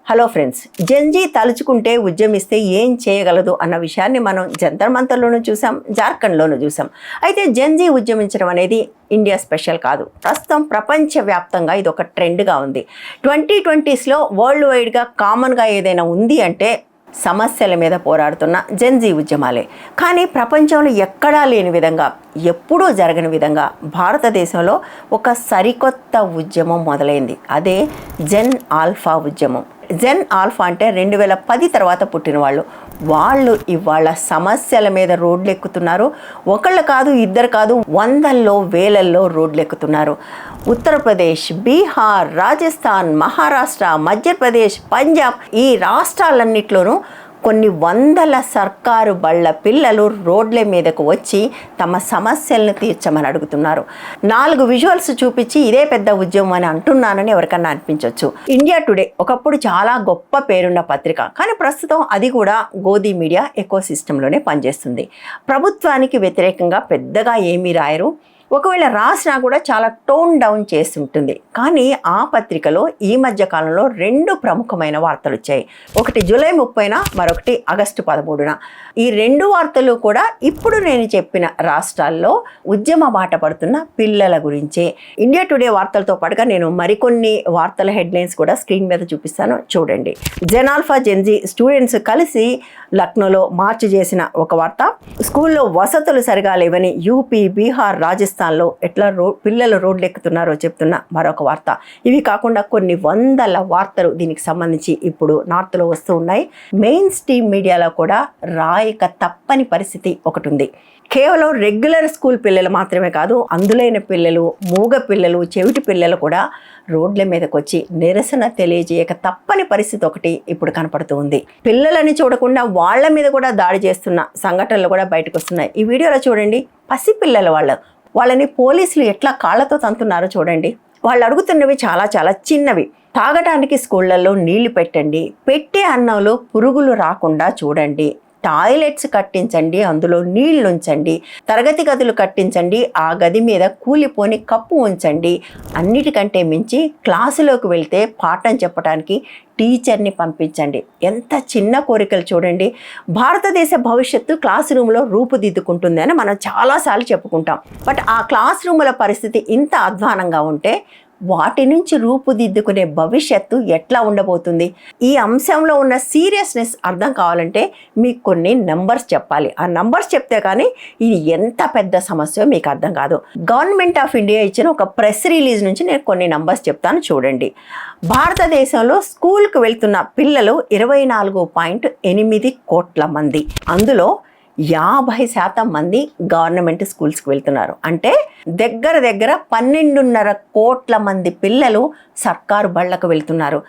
Hello friends, Gen Z తలుచుకుంటే ఉద్యమిస్తే ఏం చేయగలదు అన్న విషయాన్ని మనం జంతర్ మంతర్లోనూ చూసాం, జార్ఖండ్లోనూ చూసాం. అయితే జెన్జీ ఉద్యమించడం అనేది ఇండియా స్పెషల్ కాదు. ప్రస్తుతం ప్రపంచవ్యాప్తంగా ఇది ఒక ట్రెండ్గా ఉంది. 2020స్లో వరల్డ్ వైడ్గా కామన్గా ఏదైనా ఉంది అంటే సమస్యల మీద పోరాడుతున్న జెన్జీ ఉద్యమాలే. కానీ ప్రపంచంలో ఎక్కడా లేని విధంగా, ఎప్పుడూ జరగని విధంగా భారతదేశంలో ఒక సరికొత్త ఉద్యమం మొదలైంది. అదే జెన్ ఆల్ఫా ఉద్యమం. జెన్ ఆల్ఫా అంటే 2010 తర్వాత పుట్టిన వాళ్ళు ఇవాళ సమస్యల మీద రోడ్లు ఎక్కుతున్నారు. ఒకళ్ళు కాదు, ఇద్దరు కాదు, వందల్లో వేలల్లో రోడ్లు ఎక్కుతున్నారు. ఉత్తరప్రదేశ్, బీహార్, రాజస్థాన్, మహారాష్ట్ర, మధ్యప్రదేశ్, పంజాబ్ ఈ రాష్ట్రాలన్నిట్లోనూ కొన్ని వందల సర్కారు బళ్ళ పిల్లలు రోడ్ల మీదకు వచ్చి తమ సమస్యలను తీర్చమని అడుగుతున్నారు. 4 విజువల్స్ చూపించి ఇదే పెద్ద ఉద్యమం అని అంటున్నానని ఎవరికన్నా అనిపించవచ్చు. ఇండియా టుడే ఒకప్పుడు చాలా గొప్ప పేరున్న పత్రిక, కానీ ప్రస్తుతం అది కూడా గోధి మీడియా ఎకో సిస్టంలోనే పనిచేస్తుంది. ప్రభుత్వానికి వ్యతిరేకంగా పెద్దగా ఏమీ రాయరు. ఒకవేళ రాసినా కూడా చాలా టోన్ డౌన్ చేస్తుంటుంది. కానీ ఆ పత్రికలో ఈ మధ్య కాలంలో 2 ప్రముఖమైన వార్తలు వచ్చాయి. ఒకటి జూలై 30న, మరొకటి ఆగస్టు 13న. ఈ 2 వార్తలు కూడా ఇప్పుడు నేను చెప్పిన రాష్ట్రాల్లో ఉద్యమ బాట పడుతున్న పిల్లల గురించే. ఇండియా టుడే వార్తలతో పాటుగా నేను మరికొన్ని వార్తల హెడ్లైన్స్ కూడా స్క్రీన్ మీద చూపిస్తాను, చూడండి. జెన్ ఆల్ఫా జెన్జీ స్టూడెంట్స్ కలిసి లక్నోలో మార్చ్ చేసిన ఒక వార్త. స్కూల్లో వసతులు సరిగా లేవని యూపీ, బీహార్, రాజస్థాన్లో ఎట్లా పిల్లలు రోడ్లు ఎక్కుతున్నారో చెప్తున్న మరొక వార్త. ఇవి కాకుండా కొన్ని వందల వార్తలు దీనికి సంబంధించి ఇప్పుడు నార్త్లో వస్తూ ఉన్నాయి. మెయిన్ స్ట్రీమ్ మీడియాలో కూడా రాయక తప్పని పరిస్థితి ఒకటి ఉంది. కేవలం రెగ్యులర్ స్కూల్ పిల్లలు మాత్రమే కాదు, అందులైన పిల్లలు, మూగ పిల్లలు, చెవిటి పిల్లలు కూడా రోడ్ల మీదకి వచ్చి నిరసన తెలియజేయక తప్పని పరిస్థితి ఒకటి ఇప్పుడు కనపడుతూ ఉంది. పిల్లలని చూడకుండా వాళ్ళ మీద కూడా దాడి చేస్తున్న సంఘటనలు కూడా బయటకు వస్తున్నాయి. ఈ వీడియోలో చూడండి, పసిపిల్లల వాళ్ళని పోలీసులు ఎట్లా కాళ్ళతో తంతున్నారో చూడండి. వాళ్ళు అడుగుతున్నవి చాలా చాలా చిన్నవి. తాగడానికి స్కూళ్ళల్లో నీళ్లు పెట్టండి, పెట్టే అన్నంలో పురుగులు రాకుండా చూడండి, టాయిలెట్స్ కట్టించండి, అందులో నీళ్లు ఉంచండి, తరగతి గదులు కట్టించండి, ఆ గది మీద కూలిపోని కప్పు ఉంచండి, అన్నిటికంటే మించి క్లాసులోకి వెళ్తే పాఠం చెప్పడానికి టీచర్ని పంపించండి. ఎంత చిన్న కోరికలు చూడండి. భారతదేశ భవిష్యత్తు క్లాస్ రూమ్లో రూపుదిద్దుకుంటుంది అని మనం చాలాసార్లు చెప్పుకుంటాం. బట్ ఆ క్లాస్ రూముల పరిస్థితి ఇంత అధ్వానంగా ఉంటే వాటి నుంచి రూపుదిద్దుకునే భవిష్యత్తు ఎట్లా ఉండబోతుంది? ఈ అంశంలో ఉన్న సీరియస్నెస్ అర్థం కావాలంటే మీకు కొన్ని నంబర్స్ చెప్పాలి. ఆ నంబర్స్ చెప్తే కానీ ఇది ఎంత పెద్ద సమస్య మీకు అర్థం కాదు. గవర్నమెంట్ ఆఫ్ ఇండియా ఇచ్చిన ఒక ప్రెస్ రిలీజ్ నుంచి నేను కొన్ని నంబర్స్ చెప్తాను, చూడండి. భారతదేశంలో స్కూల్కి వెళ్తున్న పిల్లలు 24.8 కోట్ల మంది. అందులో 50% మంది గవర్నమెంట్ స్కూల్స్కి వెళ్తున్నారు. అంటే దగ్గర 12.5 కోట్ల మంది పిల్లలు సర్కారు బళ్ళకు వెళ్తున్నారు.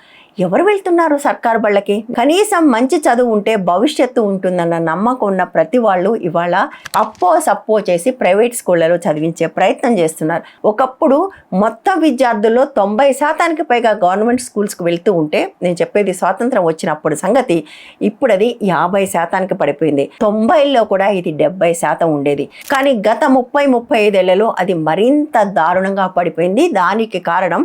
ఎవరు వెళ్తున్నారు సర్కారు బళ్ళకి? కనీసం మంచి చదువు ఉంటే భవిష్యత్తు ఉంటుందన్న నమ్మకం ఉన్న ప్రతి వాళ్ళు ఇవాళ అప్పో సప్పో చేసి ప్రైవేట్ స్కూళ్ళలో చదివించే ప్రయత్నం చేస్తున్నారు. ఒకప్పుడు మొత్తం విద్యార్థుల్లో 90% పైగా గవర్నమెంట్ స్కూల్స్కి వెళ్తూ ఉంటే, నేను చెప్పేది స్వాతంత్రం వచ్చినప్పుడు సంగతి, ఇప్పుడు అది 50% పడిపోయింది. 90ల్లో కూడా ఇది 70% ఉండేది. కానీ గత 30-35 ఏళ్లలో అది మరింత దారుణంగా పడిపోయింది. దానికి కారణం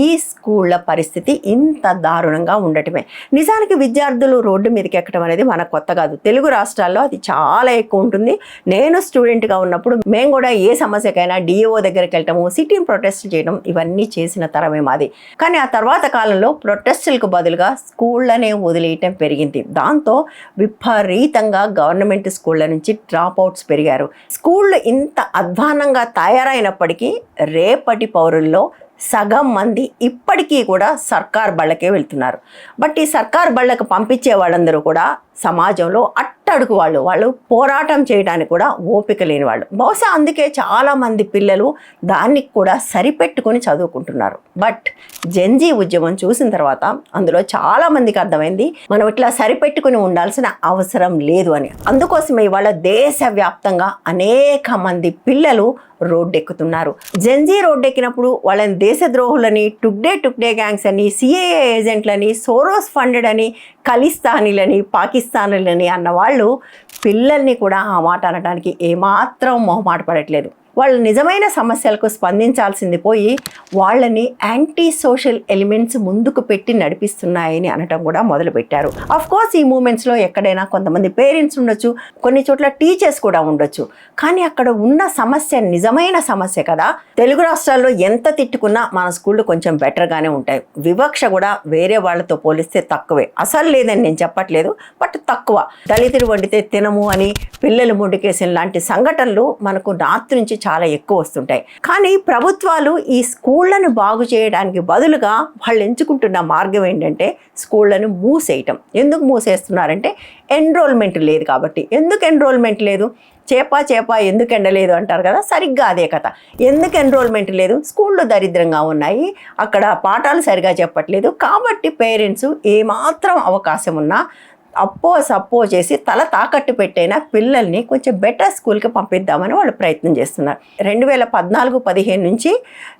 ఈ స్కూళ్ళ పరిస్థితి ఇంత దారుణంగా ఉండటమే. నిజానికి విద్యార్థులు రోడ్డు మీదకి ఎక్కడం అనేది మనకు కొత్త కాదు. తెలుగు రాష్ట్రాల్లో అది చాలా ఎక్కువ ఉంటుంది. నేను స్టూడెంట్గా ఉన్నప్పుడు మేము కూడా ఏ సమస్యకైనా డిఓ దగ్గరికి వెళ్ళటము, సిట్టింగ్ ప్రొటెస్ట్ చేయడం, ఇవన్నీ చేసిన తరమే మాది. కానీ ఆ తర్వాత కాలంలో ప్రొటెస్టులకు బదులుగా స్కూళ్ళనే వదిలేయటం పెరిగింది. దాంతో విపరీతంగా గవర్నమెంట్ స్కూళ్ళ నుంచి డ్రాప్ అవుట్స్ పెరిగారు. స్కూళ్ళు ఇంత అధ్వానంగా తయారైనప్పటికీ రేపటి పౌరుల్లో సగం మంది ఇప్పటికీ కూడా సర్కార్ బళ్ళకే వెళ్తున్నారు. బట్ ఈ సర్కార్ బళ్ళకు పంపించే వాళ్ళందరూ కూడా సమాజంలో అట్టడుగు వాళ్ళు పోరాటం చేయడానికి కూడా ఓపిక లేని వాళ్ళు. బహుశా అందుకే చాలామంది పిల్లలు దానికి కూడా సరిపెట్టుకొని చదువుకుంటున్నారు. బట్ జెన్జీ ఉద్యమం చూసిన తర్వాత అందులో చాలామందికి అర్థమైంది మనం ఇట్లా సరిపెట్టుకుని ఉండాల్సిన అవసరం లేదు అని. అందుకోసమే ఇవాళ దేశవ్యాప్తంగా అనేక మంది పిల్లలు రోడ్డెక్కుతున్నారు. జెన్జీ రోడ్డెక్కినప్పుడు వాళ్ళని దేశద్రోహులని, టుక్డే గ్యాంగ్స్ అని, సిఏఏ ఏజెంట్లని, సోరోస్ ఫండెడ్ అని, ఖలిస్తానీలని, పాకిస్తానీలని అన్న వాళ్ళు పిల్లల్ని కూడా ఆ మాట అనడానికి ఏమాత్రం మొహమాట పడట్లేదు. వాళ్ళ నిజమైన సమస్యలకు స్పందించాల్సింది పోయి వాళ్ళని యాంటీ సోషల్ ఎలిమెంట్స్ ముందుకు పెట్టి నడిపిస్తున్నాయని అనటం కూడా మొదలుపెట్టారు. అఫ్ కోర్స్ ఈ మూమెంట్స్లో ఎక్కడైనా కొంతమంది పేరెంట్స్ ఉండొచ్చు, కొన్ని చోట్ల టీచర్స్ కూడా ఉండొచ్చు. కానీ అక్కడ ఉన్న సమస్య నిజమైన సమస్య కదా. తెలుగు రాష్ట్రాల్లో ఎంత తిట్టుకున్నా మన స్కూళ్ళు కొంచెం బెటర్గానే ఉంటాయి. వివక్ష కూడా వేరే వాళ్ళతో పోలిస్తే తక్కువే. అసలు లేదని నేను చెప్పట్లేదు, బట్ తక్కువ. దళితులు వండితే తినము అని పిల్లలు మొండికేసిన లాంటి సంఘటనలు మనకు నార్త్ నుంచి చాలా ఎక్కువ వస్తుంటాయి. కానీ ప్రభుత్వాలు ఈ స్కూళ్లను బాగు చేయడానికి బదులుగా వాళ్ళు ఎంచుకుంటున్న మార్గం ఏంటంటే స్కూళ్లను మూసేయటం. ఎందుకు మూసేస్తున్నారంటే ఎన్రోల్మెంట్ లేదు కాబట్టి. ఎందుకు ఎన్రోల్మెంట్ లేదు? చేప ఎందుకు ఎండలేదు అంటారు కదా, సరిగ్గా అదే కథ. ఎందుకు ఎన్రోల్మెంట్ లేదు? స్కూళ్ళు దరిద్రంగా ఉన్నాయి, అక్కడ పాఠాలు సరిగా చెప్పట్లేదు. కాబట్టి పేరెంట్స్ ఏమాత్రం అవకాశం ఉన్నా సప్పో చేసి తల తాకట్టు పెట్టైనా పిల్లల్ని కొంచెం బెటర్ స్కూల్కి పంపిద్దామని వాళ్ళు ప్రయత్నం చేస్తున్నారు. 2014-15 నుంచి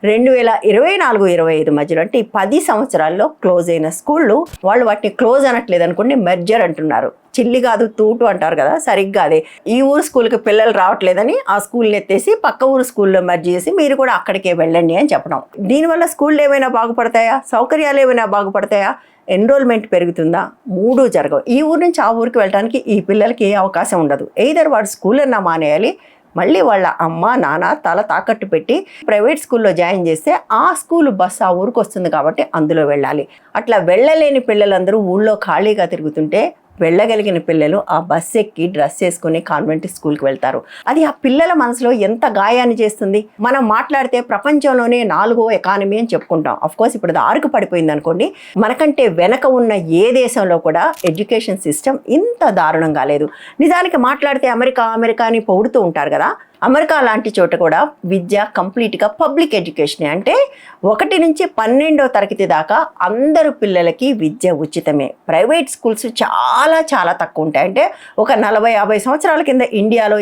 2024-25 మధ్యలో, అంటే ఈ 10 సంవత్సరాల్లో క్లోజ్ అయిన స్కూళ్ళు వాళ్ళు వాటిని క్లోజ్ అనట్లేదు అనుకోండి, మెర్జర్ అంటున్నారు. చిల్లి కాదు తూటు అంటారు కదా, సరిగ్గా అదే. ఈ ఊరు స్కూల్కి పిల్లలు రావట్లేదని ఆ స్కూల్ని ఎత్తేసి పక్క ఊరు స్కూల్లో మెర్జ్ చేసి మీరు కూడా అక్కడికే వెళ్ళండి అని చెప్పడం. దీనివల్ల స్కూళ్ళు ఏమైనా బాగుపడతాయా? సౌకర్యాలు ఏమైనా బాగుపడతాయా? ఎన్రోల్మెంట్ పెరుగుతుందా? మూడు జరగవు. ఈ ఊరు నుంచి ఆ ఊరికి వెళ్ళడానికి ఈ పిల్లలకి ఏ అవకాశం ఉండదు. ఎయిదర్ వాడు స్కూలన్నా మానేయాలి, మళ్ళీ వాళ్ళ అమ్మ నాన్న తల తాకట్టు పెట్టి ప్రైవేట్ స్కూల్లో జాయిన్ చేస్తే ఆ స్కూల్ బస్సు ఆ ఊరికి వస్తుంది కాబట్టి అందులో వెళ్ళాలి. అట్లా వెళ్ళలేని పిల్లలందరూ ఊళ్ళో ఖాళీగా తిరుగుతుంటే వెళ్ళగలిగిన పిల్లలు ఆ బస్ ఎక్కి డ్రెస్ వేసుకుని కాన్వెంట్ స్కూల్కి వెళ్తారు. అది ఆ పిల్లల మనసులో ఎంత గాయాన్ని చేస్తుంది. మనం మాట్లాడితే ప్రపంచంలోనే 4వ ఎకానమీ అని చెప్పుకుంటాం. అఫ్కోర్స్ ఇప్పుడు అది 6కు పడిపోయింది అనుకోండి. మనకంటే వెనక ఉన్న ఏ దేశంలో కూడా ఎడ్యుకేషన్ సిస్టమ్ ఇంత దారుణంగా లేదు. నిజానికి మాట్లాడితే అమెరికా అని పొగుడుతూ ఉంటారు కదా. అమెరికా లాంటి చోట కూడా విద్య కంప్లీట్గా పబ్లిక్ ఎడ్యుకేషనే. అంటే 1 నుంచి 12వ తరగతి దాకా అందరు పిల్లలకి విద్య ఉచితమే. ప్రైవేట్ స్కూల్స్ చాలా తక్కువ ఉంటాయి. అంటే ఒక 40-50 సంవత్సరాల కింద ఇండియాలో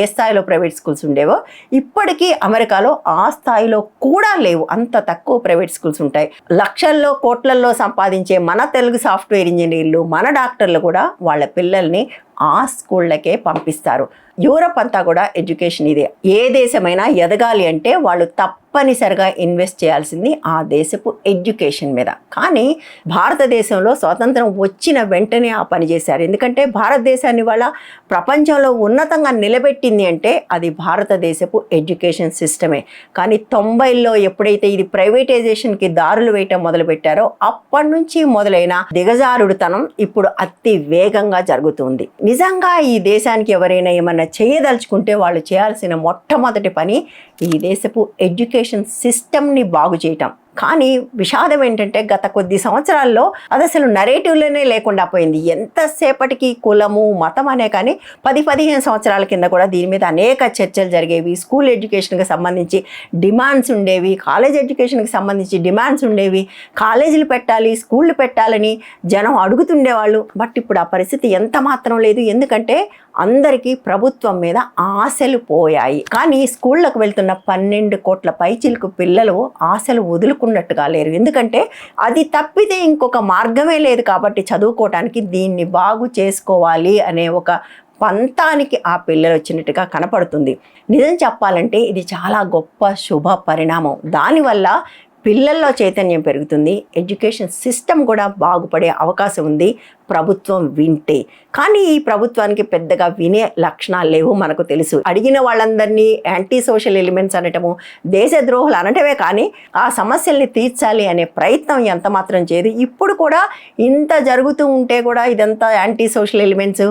ఏ స్థాయిలో ప్రైవేట్ స్కూల్స్ ఉండేవో ఇప్పటికీ అమెరికాలో ఆ స్థాయిలో కూడా లేవు. అంత తక్కువ ప్రైవేట్ స్కూల్స్ ఉంటాయి. లక్షల్లో కోట్లల్లో సంపాదించే మన తెలుగు సాఫ్ట్వేర్ ఇంజనీర్లు, మన డాక్టర్లు కూడా వాళ్ళ పిల్లల్ని ఆ స్కూళ్ళకే పంపిస్తారు. యూరప్ అంతా కూడా ఎడ్యుకేషన్ ఇదే. ఏ దేశమైనా ఎదగాలి అంటే వాళ్ళు తప్పనిసరిగా ఇన్వెస్ట్ చేయాల్సింది ఆ దేశపు ఎడ్యుకేషన్ మీద. కానీ భారతదేశంలో స్వాతంత్రం వచ్చిన వెంటనే ఆ పని చేశారు. ఎందుకంటే భారతదేశాన్ని వాళ్ళ ప్రపంచంలో ఉన్నతంగా నిలబెట్టింది అంటే అది భారతదేశపు ఎడ్యుకేషన్ సిస్టమే. కానీ 90ల్లో ఎప్పుడైతే ఇది ప్రైవేటైజేషన్కి దారులు వేయటం మొదలుపెట్టారో అప్పటి నుంచి మొదలైన దిగజారుడుతనం ఇప్పుడు అతి వేగంగా జరుగుతుంది. నిజంగా ఈ దేశానికి ఎవరైనా ఏమన్నా చేయదలుచుకుంటే వాళ్ళు చేయాల్సిన మొట్టమొదటి పని ఈ దేశపు ఎడ్యుకేషన్ సిస్టమ్ని బాగు చేయటం. కానీ విషాదం ఏంటంటే గత కొద్ది సంవత్సరాల్లో అది అసలు నరేటివ్లోనే లేకుండా పోయింది. ఎంతసేపటికి కులము మతం అనే కానీ 10-15 సంవత్సరాల కింద కూడా దీని మీద అనేక చర్చలు జరిగేవి. స్కూల్ ఎడ్యుకేషన్కి సంబంధించి డిమాండ్స్ ఉండేవి, కాలేజ్ ఎడ్యుకేషన్కి సంబంధించి డిమాండ్స్ ఉండేవి. కాలేజీలు పెట్టాలి, స్కూళ్ళు పెట్టాలని జనం అడుగుతుండేవాళ్ళు. బట్ ఇప్పుడు ఆ పరిస్థితి ఎంత మాత్రం లేదు. ఎందుకంటే అందరికీ ప్రభుత్వం మీద ఆశలు పోయాయి. కానీ స్కూళ్ళకు వెళ్తున్న 12 కోట్ల పైచిలకు పిల్లలు ఆశలు వదులుకున్నట్టుగా లేరు. ఎందుకంటే అది తప్పితే ఇంకొక మార్గమే లేదు కాబట్టి చదువుకోవటానికి దీన్ని బాగు చేసుకోవాలి అనే ఒక పంతానికి ఆ పిల్లలు వచ్చినట్టుగా కనపడుతుంది. నిజం చెప్పాలంటే ఇది చాలా గొప్ప శుభ పరిణామం. దానివల్ల పిల్లల్లో చైతన్యం పెరుగుతుంది, ఎడ్యుకేషన్ సిస్టమ్ కూడా బాగుపడే అవకాశం ఉంది ప్రభుత్వం వింటే. కానీ ఈ ప్రభుత్వానికి పెద్దగా వినే లక్షణాలు లేవు, మనకు తెలుసు. అడిగిన వాళ్ళందరినీ యాంటీ సోషల్ ఎలిమెంట్స్ అనటము, దేశద్రోహులు అనటమే కానీ ఆ సమస్యల్ని తీర్చాలి అనే ప్రయత్నం ఎంత మాత్రం చేయదు. ఇప్పుడు కూడా ఇంత జరుగుతూ ఉంటే కూడా ఇదంతా యాంటీ సోషల్ ఎలిమెంట్స్,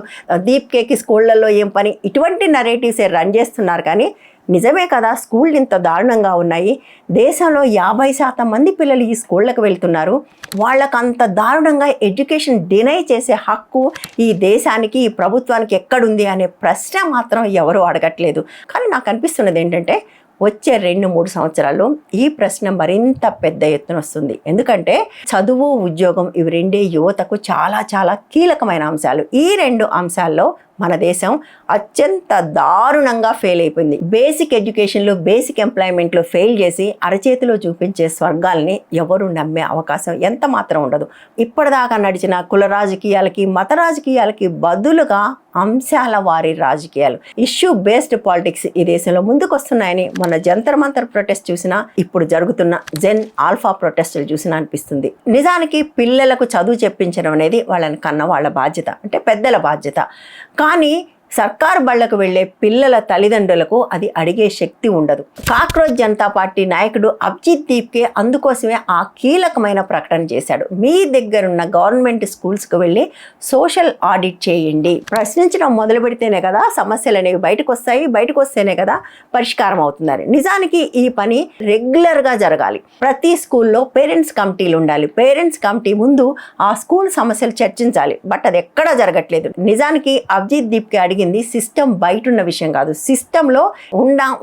దీప్కేకి స్కూళ్ళల్లో ఏం పని, ఇటువంటి నరేటివ్సే రన్ చేస్తున్నారు. కానీ నిజమే కదా, స్కూళ్ళు ఇంత దారుణంగా ఉన్నాయి. దేశంలో 50% మంది పిల్లలు ఈ స్కూళ్ళకు వెళ్తున్నారు. వాళ్ళకు అంత దారుణంగా ఎడ్యుకేషన్ డినై చేసే హక్కు ఈ దేశానికి, ఈ ప్రభుత్వానికి ఎక్కడుంది అనే ప్రశ్న మాత్రం ఎవరు అడగట్లేదు. కానీ నాకు అనిపిస్తున్నది ఏంటంటే వచ్చే 2-3 సంవత్సరాల్లో ఈ ప్రశ్న మరింత పెద్ద ఎత్తున వస్తుంది. ఎందుకంటే చదువు, ఉద్యోగం ఇవి రెండే యువతకు చాలా కీలకమైన అంశాలు. ఈ 2 అంశాల్లో మన దేశం అత్యంత దారుణంగా ఫెయిల్ అయిపోయింది. బేసిక్ ఎడ్యుకేషన్లో, బేసిక్ ఎంప్లాయ్మెంట్లో ఫెయిల్ చేసి అరచేతిలో చూపించే స్వర్గాల్ని ఎవరు నమ్మే అవకాశం ఎంత మాత్రం ఉండదు. ఇప్పటిదాకా నడిచిన కుల రాజకీయాలకి, మత రాజకీయాలకి బదులుగా అంశాల వారి రాజకీయాలు, ఇష్యూ బేస్డ్ పాలిటిక్స్ ఈ దేశంలో ముందుకు వస్తున్నాయని మొన్న జంతర్ మంతర్ ప్రొటెస్ట్ చూసినా, ఇప్పుడు జరుగుతున్న జెన్ ఆల్ఫా ప్రొటెస్టులు చూసినా అనిపిస్తుంది. నిజానికి పిల్లలకు చదువు చెప్పించడం అనేది వాళ్ళని కన్న వాళ్ళ బాధ్యత, అంటే పెద్దల బాధ్యత. కానీ సర్కారు బళ్లకు వెళ్లే పిల్లల తల్లిదండ్రులకు అది అడిగే శక్తి ఉండదు. కాక్రోచ్ జనతా పార్టీ నాయకుడు అభిజిత్ దీప్కే అందుకోసమే ఆ కీలకమైన ప్రకటన చేశాడు. మీ దగ్గరున్న గవర్నమెంట్ స్కూల్స్కి వెళ్ళి సోషల్ ఆడిట్ చేయండి. ప్రశ్నించడం మొదలు పెడితేనే కదా సమస్యలు అనేవి బయటకు వస్తాయి, బయటకు వస్తేనే కదా పరిష్కారం అవుతున్నారు. నిజానికి ఈ పని రెగ్యులర్గా జరగాలి. ప్రతి స్కూల్లో పేరెంట్స్ కమిటీలు ఉండాలి. పేరెంట్స్ కమిటీ ముందు ఆ స్కూల్ సమస్యలు చర్చించాలి. బట్ అది ఎక్కడా జరగట్లేదు. నిజానికి అభిజిత్ దీప్కే అడిగింది సిస్టమ్ బయట ఉన్న విషయం కాదు, సిస్టంలో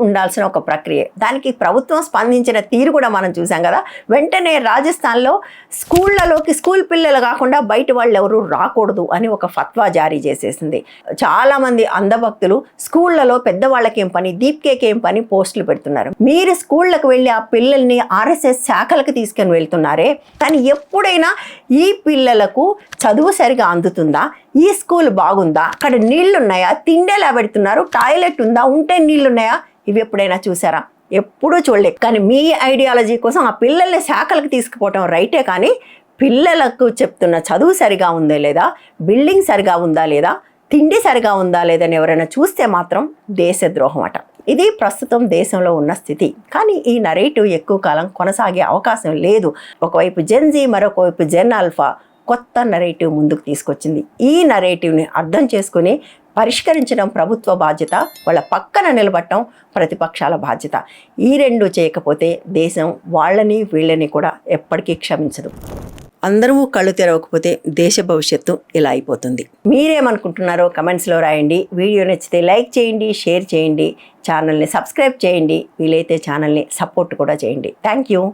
ఉండాల్సిన ఒక ప్రక్రియ. దానికి ప్రభుత్వం స్పందించిన తీరు కూడా మనం చూసాం కదా. వెంటనే రాజస్థాన్లో స్కూళ్ళలోకి స్కూల్ పిల్లలు కాకుండా బయట వాళ్ళు ఎవరు రాకూడదు అని ఒక ఫత్వా జారీ చేసేసింది. చాలామంది అంధభక్తులు స్కూళ్ళలో పెద్దవాళ్ళకి ఏం పని, దీప్కేకి ఏం పని పోస్టులు పెడుతున్నారు. మీరు స్కూళ్ళకు వెళ్ళి ఆ పిల్లల్ని ఆర్ఎస్ఎస్ శాఖలకు తీసుకొని వెళ్తున్నారే, కానీ ఎప్పుడైనా ఈ పిల్లలకు చదువు సరిగా అందుతుందా, ఈ స్కూల్ బాగుందా, అక్కడ నీళ్లు ఉన్నాయా, తిండి ఎలా పెడుతున్నారు, టాయిలెట్ ఉందా, ఉంటే నీళ్లు ఉన్నాయా, ఇవి ఎప్పుడైనా చూసారా? ఎప్పుడూ చూడలేదు. కానీ మీ ఐడియాలజీ కోసం ఆ పిల్లల్ని శాఖలకు తీసుకుపోవటం రైటే, కానీ పిల్లలకు చెప్తున్న చదువు సరిగా ఉందా లేదా, బిల్డింగ్ సరిగా ఉందా లేదా, తిండి సరిగా ఉందా లేదని ఎవరైనా చూస్తే మాత్రం దేశద్రోహం అట. ఇది ప్రస్తుతం దేశంలో ఉన్న స్థితి. కానీ ఈ నరేటివ్ ఎక్కువ కాలం కొనసాగే అవకాశం లేదు. ఒకవైపు జెన్జీ, మరొక వైపు జెన్ ఆల్ఫా కొత్త నరేటివ్ ముందుకు తీసుకొచ్చింది. ఈ నరేటివ్ని అర్థం చేసుకుని పరిష్కరించడం ప్రభుత్వ బాధ్యత, వాళ్ళ పక్కన నిలబడటం ప్రతిపక్షాల బాధ్యత. ఈ రెండు చేయకపోతే దేశం వాళ్ళని వీళ్ళని కూడా ఎప్పటికీ క్షమించదు. అందరూ కళ్ళు తెరవకపోతే దేశ భవిష్యత్తు ఇలా అయిపోతుంది. మీరేమనుకుంటున్నారో కమెంట్స్లో రాయండి. వీడియో నచ్చితే లైక్ చేయండి, షేర్ చేయండి, ఛానల్ని సబ్స్క్రైబ్ చేయండి, వీలైతే ఛానల్ని సపోర్ట్ కూడా చేయండి. Thank you.